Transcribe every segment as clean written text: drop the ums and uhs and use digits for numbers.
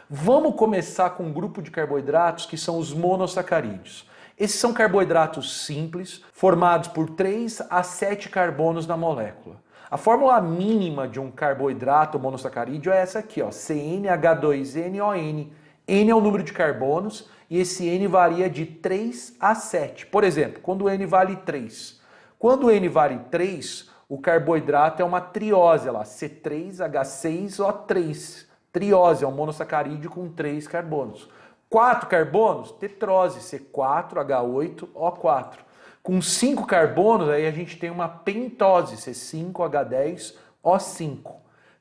Vamos começar com um grupo de carboidratos que são os monossacarídeos. Esses são carboidratos simples, formados por 3 a 7 carbonos na molécula. A fórmula mínima de um carboidrato monossacarídeo é essa aqui, ó, CnH2nON. N é o número de carbonos e esse N varia de 3 a 7. Por exemplo, quando o N vale 3. Quando o N vale 3, o carboidrato é uma triose, lá, C3H6O3. Triose é um monossacarídeo com 3 carbonos. 4 carbonos, tetrose, C4H8O4. Com 5 carbonos, aí a gente tem uma pentose, C5H10O5.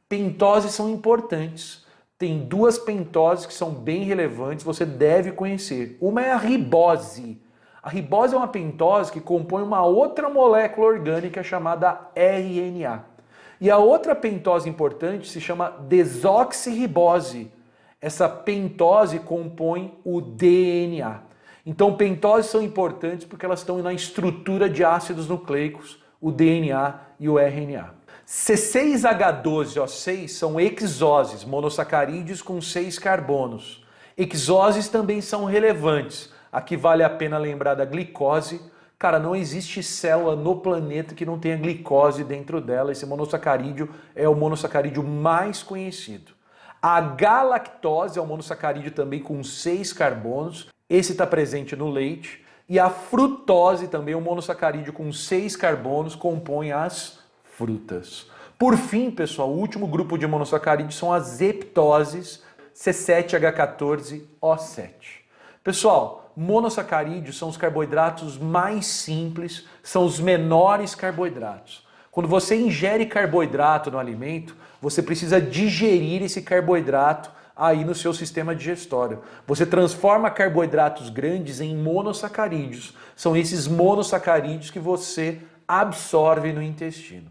Pentoses são importantes. Tem 2 pentoses que são bem relevantes, você deve conhecer. Uma é a ribose. A ribose é uma pentose que compõe uma outra molécula orgânica chamada RNA. E a outra pentose importante se chama desoxirribose. Essa pentose compõe o DNA. Então, pentoses são importantes porque elas estão na estrutura de ácidos nucleicos, o DNA e o RNA. C6H12O6 são hexoses, monossacarídeos com 6 carbonos. Hexoses também são relevantes. Aqui vale a pena lembrar da glicose. Cara, não existe célula no planeta que não tenha glicose dentro dela. Esse monossacarídeo é o monossacarídeo mais conhecido. A galactose é um monossacarídeo também com 6 carbonos. Esse está presente no leite. E a frutose também é um monossacarídeo com 6 carbonos, compõe as frutas. Por fim, pessoal, o último grupo de monossacarídeos são as heptoses, C7H14O7. Pessoal, monossacarídeos são os carboidratos mais simples, são os menores carboidratos. Quando você ingere carboidrato no alimento, você precisa digerir esse carboidrato aí no seu sistema digestório. Você transforma carboidratos grandes em monossacarídeos. São esses monossacarídeos que você absorve no intestino.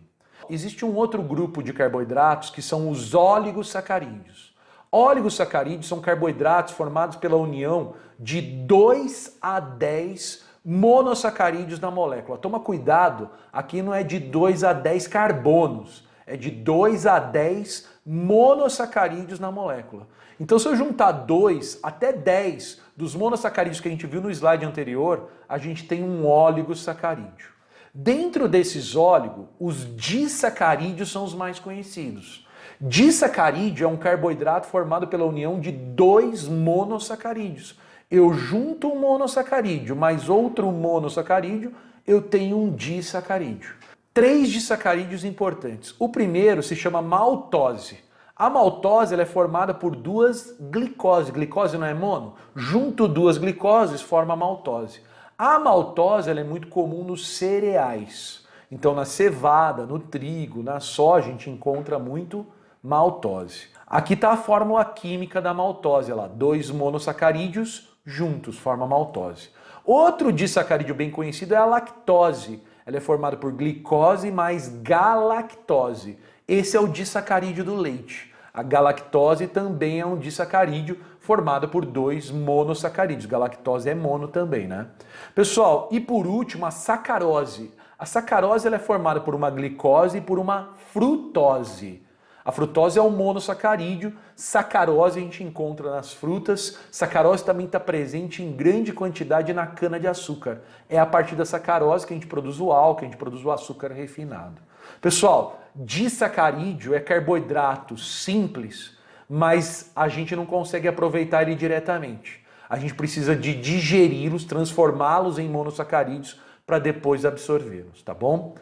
Existe um outro grupo de carboidratos que são os oligosacarídeos. Oligosacarídeos são carboidratos formados pela união de 2 a 10 monossacarídeos na molécula. Toma cuidado, aqui não é de 2 a 10 carbonos, é de 2 a 10 monossacarídeos na molécula. Então, se eu juntar 2 até 10 dos monossacarídeos que a gente viu no slide anterior, a gente tem um oligosacarídeo. Dentro desses óligos, os disacarídeos são os mais conhecidos. Disacarídeo é um carboidrato formado pela união de 2 monossacarídeos. Eu junto um monossacarídeo mais outro monossacarídeo, eu tenho um disacarídeo. 3 disacarídeos importantes. O primeiro se chama maltose. A maltose ela é formada por 2 glicoses. Glicose não é mono? Junto 2 glicoses forma a maltose. A maltose ela é muito comum nos cereais. Então na cevada, no trigo, na soja a gente encontra muito maltose. Aqui está a fórmula química da maltose, 2 monossacarídeos juntos forma maltose. Outro disacarídeo bem conhecido é a lactose. Ela é formada por glicose mais galactose. Esse é o disacarídeo do leite. A galactose também é um disacarídeo formado por 2 monossacarídeos. Galactose é mono também, né? Pessoal, e por último, a sacarose. A sacarose ela é formada por uma glicose e por uma frutose. A frutose é um monossacarídeo, sacarose a gente encontra nas frutas, sacarose também está presente em grande quantidade na cana-de-açúcar. É a partir da sacarose que a gente produz o álcool, que a gente produz o açúcar refinado. Pessoal, disacarídeo é carboidrato simples, mas a gente não consegue aproveitar ele diretamente. A gente precisa de digeri-los, transformá-los em monossacarídeos para depois absorvê-los, tá bom?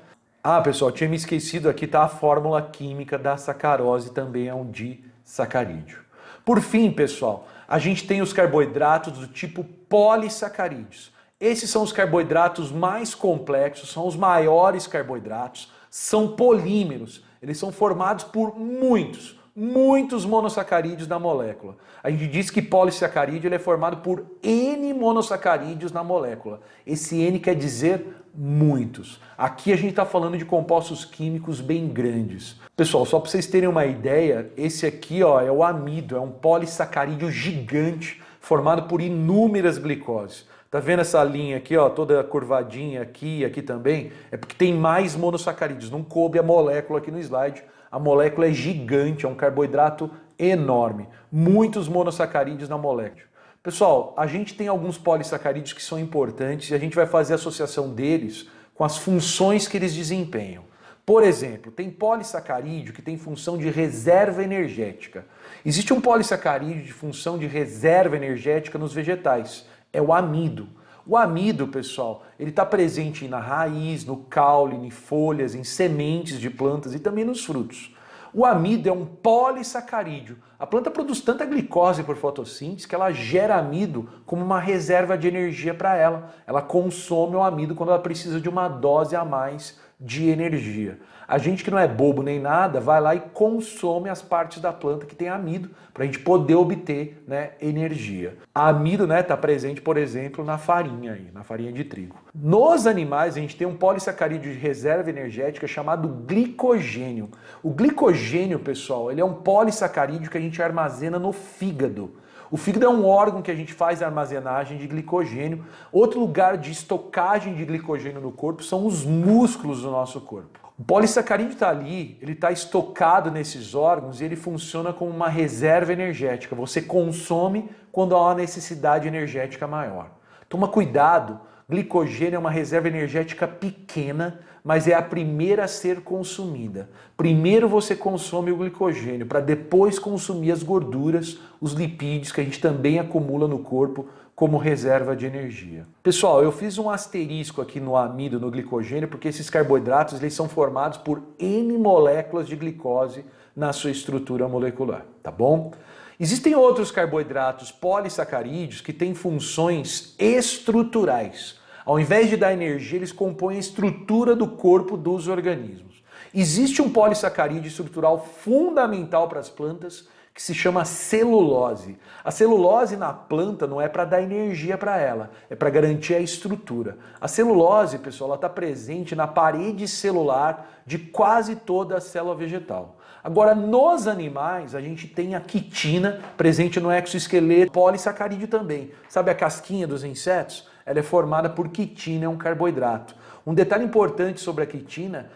Ah, pessoal, tinha me esquecido, aqui está a fórmula química da sacarose, também é um disacarídeo. Por fim, pessoal, a gente tem os carboidratos do tipo polissacarídeos. Esses são os carboidratos mais complexos, são os maiores carboidratos, são polímeros. Eles são formados por muitos monossacarídeos na molécula. A gente diz que polissacarídeo ele é formado por N monossacarídeos na molécula. Esse N quer dizer muitos. Aqui a gente está falando de compostos químicos bem grandes. Pessoal, só para vocês terem uma ideia, esse aqui é o amido, é um polissacarídeo gigante formado por inúmeras glicoses. Tá vendo essa linha aqui, toda curvadinha aqui e aqui também? É porque tem mais monossacarídeos, não coube a molécula aqui no slide. A molécula é gigante, é um carboidrato enorme. Muitos monossacarídeos na molécula. Pessoal, a gente tem alguns polissacarídeos que são importantes e a gente vai fazer a associação deles com as funções que eles desempenham. Por exemplo, tem polissacarídeo que tem função de reserva energética. Existe um polissacarídeo de função de reserva energética nos vegetais, é o amido. O amido, pessoal, ele está presente na raiz, no caule, em folhas, em sementes de plantas e também nos frutos. O amido é um polissacarídeo. A planta produz tanta glicose por fotossíntese que ela gera amido como uma reserva de energia para ela. Ela consome o amido quando ela precisa de uma dose a mais de energia. A gente que não é bobo nem nada, vai lá e consome as partes da planta que tem amido para a gente poder obter, né, energia. A amido, né, está presente, por exemplo, na farinha, na farinha de trigo. Nos animais, a gente tem um polissacarídeo de reserva energética chamado glicogênio. O glicogênio, pessoal, ele é um polissacarídeo que a gente armazena no fígado. O fígado é um órgão que a gente faz a armazenagem de glicogênio. Outro lugar de estocagem de glicogênio no corpo são os músculos do nosso corpo. O polissacarídeo está ali, ele está estocado nesses órgãos e ele funciona como uma reserva energética. Você consome quando há uma necessidade energética maior. Toma cuidado, glicogênio é uma reserva energética pequena, mas é a primeira a ser consumida. Primeiro você consome o glicogênio, para depois consumir as gorduras, os lipídios que a gente também acumula no corpo como reserva de energia. Pessoal, eu fiz um asterisco aqui no amido, no glicogênio, porque esses carboidratos eles são formados por N moléculas de glicose na sua estrutura molecular, tá bom? Existem outros carboidratos polissacarídeos que têm funções estruturais. Ao invés de dar energia, eles compõem a estrutura do corpo dos organismos. Existe um polissacarídeo estrutural fundamental para as plantas que se chama celulose. A celulose na planta não é para dar energia para ela, é para garantir a estrutura. A celulose, pessoal, ela está presente na parede celular de quase toda a célula vegetal. Agora, nos animais, a gente tem a quitina presente no exoesqueleto, polissacarídeo também. Sabe a casquinha dos insetos? Ela é formada por quitina, é um carboidrato. Um detalhe importante sobre a quitina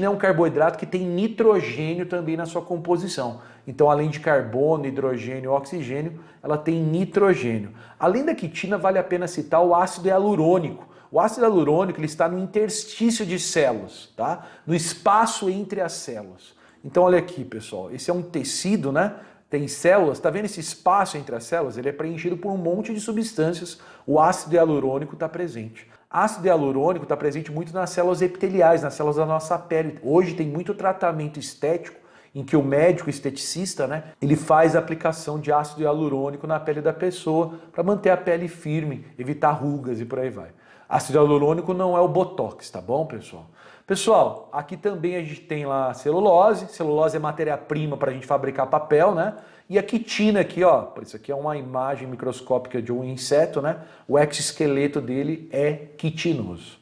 é um carboidrato que tem nitrogênio também na sua composição. Então, além de carbono, hidrogênio e oxigênio, ela tem nitrogênio. Além da quitina, vale a pena citar o ácido hialurônico. O ácido hialurônico ele está no interstício de células, tá? No espaço entre as células. Então, olha aqui, pessoal, esse é um tecido, né? Tem células, tá vendo esse espaço entre as células? Ele é preenchido por um monte de substâncias. O ácido hialurônico está presente. Ácido hialurônico está presente muito nas células epiteliais, nas células da nossa pele. Hoje tem muito tratamento estético em que o médico esteticista, né, ele faz a aplicação de ácido hialurônico na pele da pessoa para manter a pele firme, evitar rugas e por aí vai. Ácido hialurônico não é o Botox, tá bom, pessoal? Pessoal, aqui também a gente tem lá a celulose. Celulose é matéria-prima para a gente fabricar papel, né? E a quitina aqui, ó, isso aqui é uma imagem microscópica de um inseto, né? O exoesqueleto dele é quitinoso.